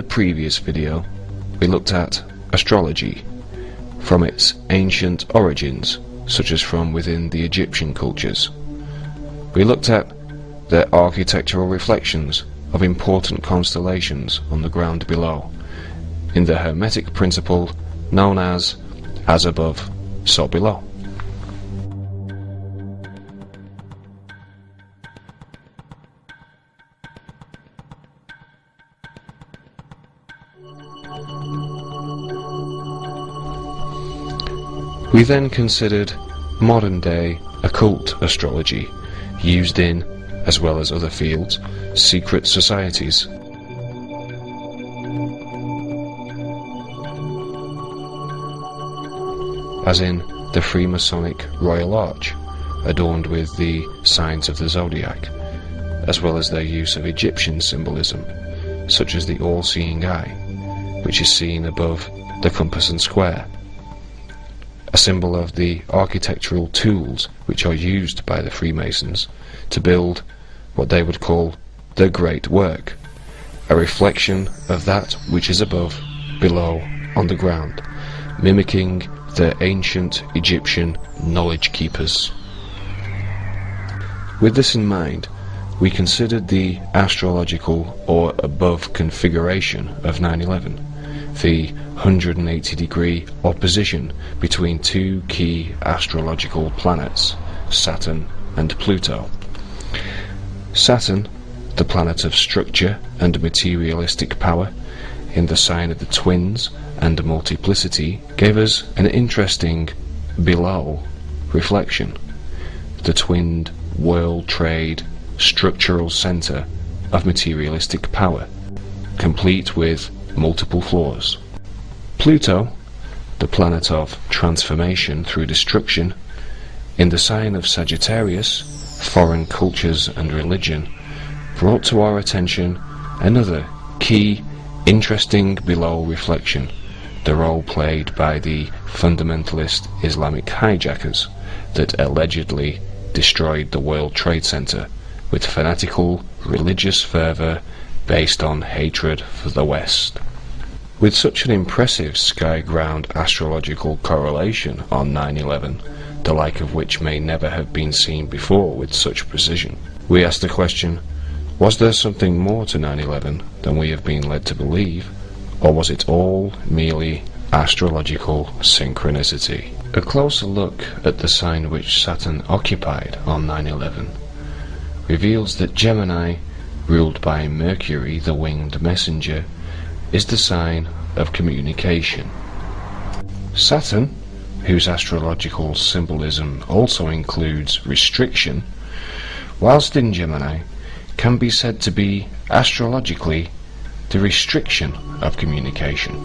the previous video, we looked at astrology from its ancient origins, such as from within the Egyptian cultures. We looked at the architectural reflections of important constellations on the ground below, in the Hermetic principle known as above, so below. We then considered modern-day occult astrology, used in, as well as other fields, secret societies. As in the Freemasonic Royal Arch, adorned with the signs of the zodiac, as well as their use of Egyptian symbolism, such as the all-seeing eye, which is seen above the compass and square, a symbol of the architectural tools which are used by the Freemasons to build what they would call the Great Work, a reflection of that which is above, below, on the ground, mimicking the ancient Egyptian knowledge keepers. With this in mind, we considered the astrological or above configuration of 9/11, the 180-degree opposition between two key astrological planets, Saturn and Pluto. Saturn, the planet of structure and materialistic power, in the sign of the twins and multiplicity, gave us an interesting below reflection, the twinned World Trade structural center of materialistic power, complete with multiple floors. Pluto, the planet of transformation through destruction, in the sign of Sagittarius, foreign cultures and religion, brought to our attention another key, interesting below reflection, the role played by the fundamentalist Islamic hijackers that allegedly destroyed the World Trade Center with fanatical religious fervor based on hatred for the West. With such an impressive sky-ground astrological correlation on 9/11, the like of which may never have been seen before with such precision, we ask the question, was there something more to 9/11 than we have been led to believe, or was it all merely astrological synchronicity? A closer look at the sign which Saturn occupied on 9/11 reveals that Gemini, ruled by Mercury, the winged messenger, is the sign of communication. Saturn, whose astrological symbolism also includes restriction, whilst in Gemini, can be said to be astrologically the restriction of communication.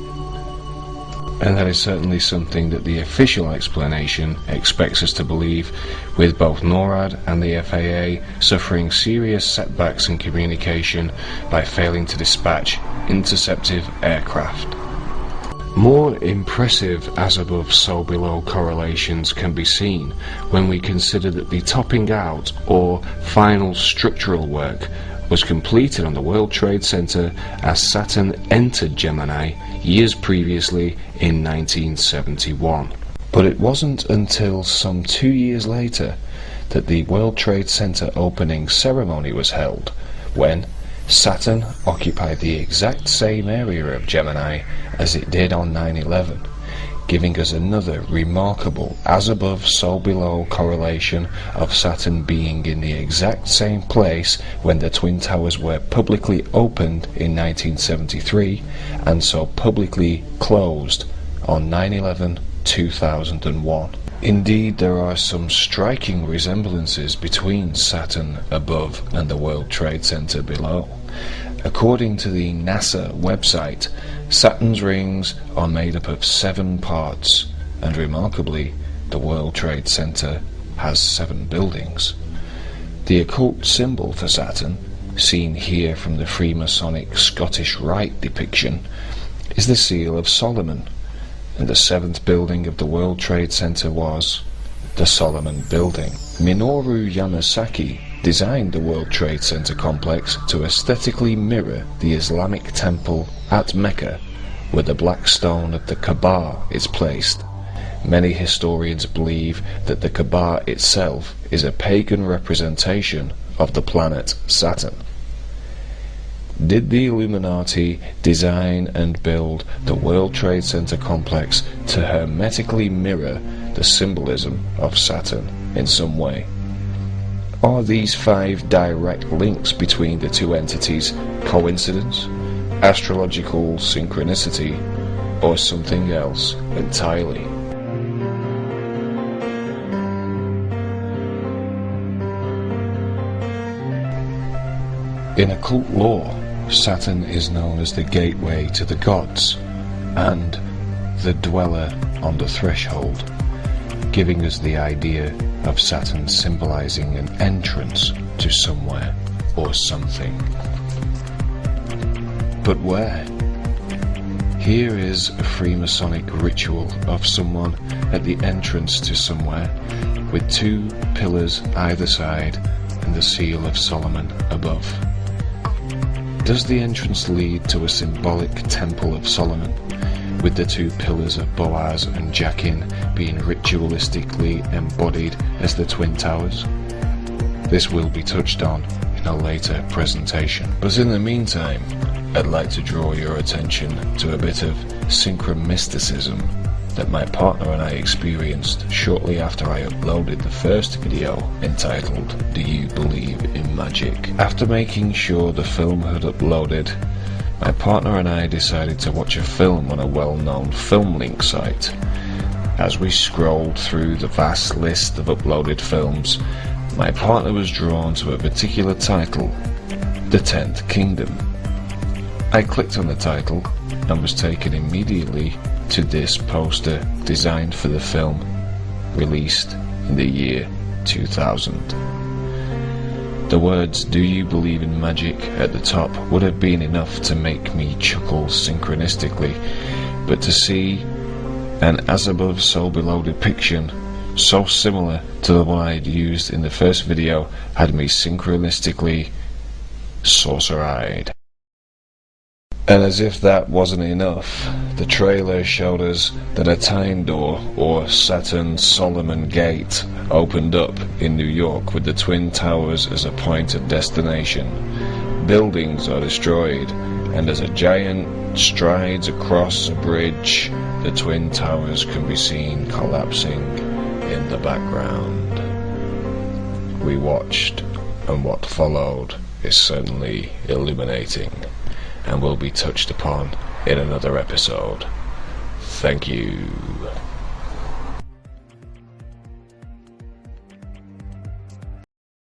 And that is certainly something that the official explanation expects us to believe, with both NORAD and the FAA suffering serious setbacks in communication by failing to dispatch interceptive aircraft. More impressive as above so below correlations can be seen when we consider that the topping out or final structural work was completed on the World Trade Center as Saturn entered Gemini years previously in 1971. But it wasn't until some 2 years later that the World Trade Center opening ceremony was held, when Saturn occupied the exact same area of Gemini as it did on 9/11, giving us another remarkable as above so below correlation of Saturn being in the exact same place when the Twin Towers were publicly opened in 1973 and so publicly closed on 9/11/2001. Indeed, there are some striking resemblances between Saturn above and the World Trade Center below. According to the NASA website, Saturn's rings are made up of 7 parts, and remarkably, the World Trade Center has 7 buildings. The occult symbol for Saturn, seen here from the Freemasonic Scottish Rite depiction, is the Seal of Solomon, and the 7th building of the World Trade Center was the Solomon Building. Minoru Yamasaki designed the World Trade Center complex to aesthetically mirror the Islamic temple at Mecca, where the black stone of the Kaaba is placed. Many historians believe that the Kaaba itself is a pagan representation of the planet Saturn. Did the Illuminati design and build the World Trade Center complex to hermetically mirror the symbolism of Saturn in some way? Are these 5 direct links between the two entities coincidence, astrological synchronicity, or something else entirely? In occult lore, Saturn is known as the gateway to the gods and the dweller on the threshold, giving us the idea of Saturn symbolizing an entrance to somewhere or something. But where? Here is a Freemasonic ritual of someone at the entrance to somewhere, with 2 pillars either side and the Seal of Solomon above. Does the entrance lead to a symbolic Temple of Solomon, with the 2 pillars of Boaz and Jachin being ritualistically embodied as the Twin Towers? This will be touched on in a later presentation. But in the meantime, I'd like to draw your attention to a bit of synchromysticism that my partner and I experienced shortly after I uploaded the first video entitled "Do You Believe in Magic?" After making sure the film had uploaded, my partner and I decided to watch a film on a well-known film link site. As we scrolled through the vast list of uploaded films, my partner was drawn to a particular title, The 10th Kingdom. I clicked on the title and was taken immediately to this poster designed for the film, released in the year 2000. The words "Do you believe in magic?" at the top would have been enough to make me chuckle synchronistically, but to see an as above so below depiction so similar to the one I'd used in the first video had me synchronistically saucer-eyed. And as if that wasn't enough, the trailer showed us that a time door, or Saturn Solomon Gate, opened up in New York with the Twin Towers as a point of destination. Buildings are destroyed, and as a giant strides across a bridge, the Twin Towers can be seen collapsing in the background. We watched, and what followed is certainly illuminating, and will be touched upon in another episode. Thank you.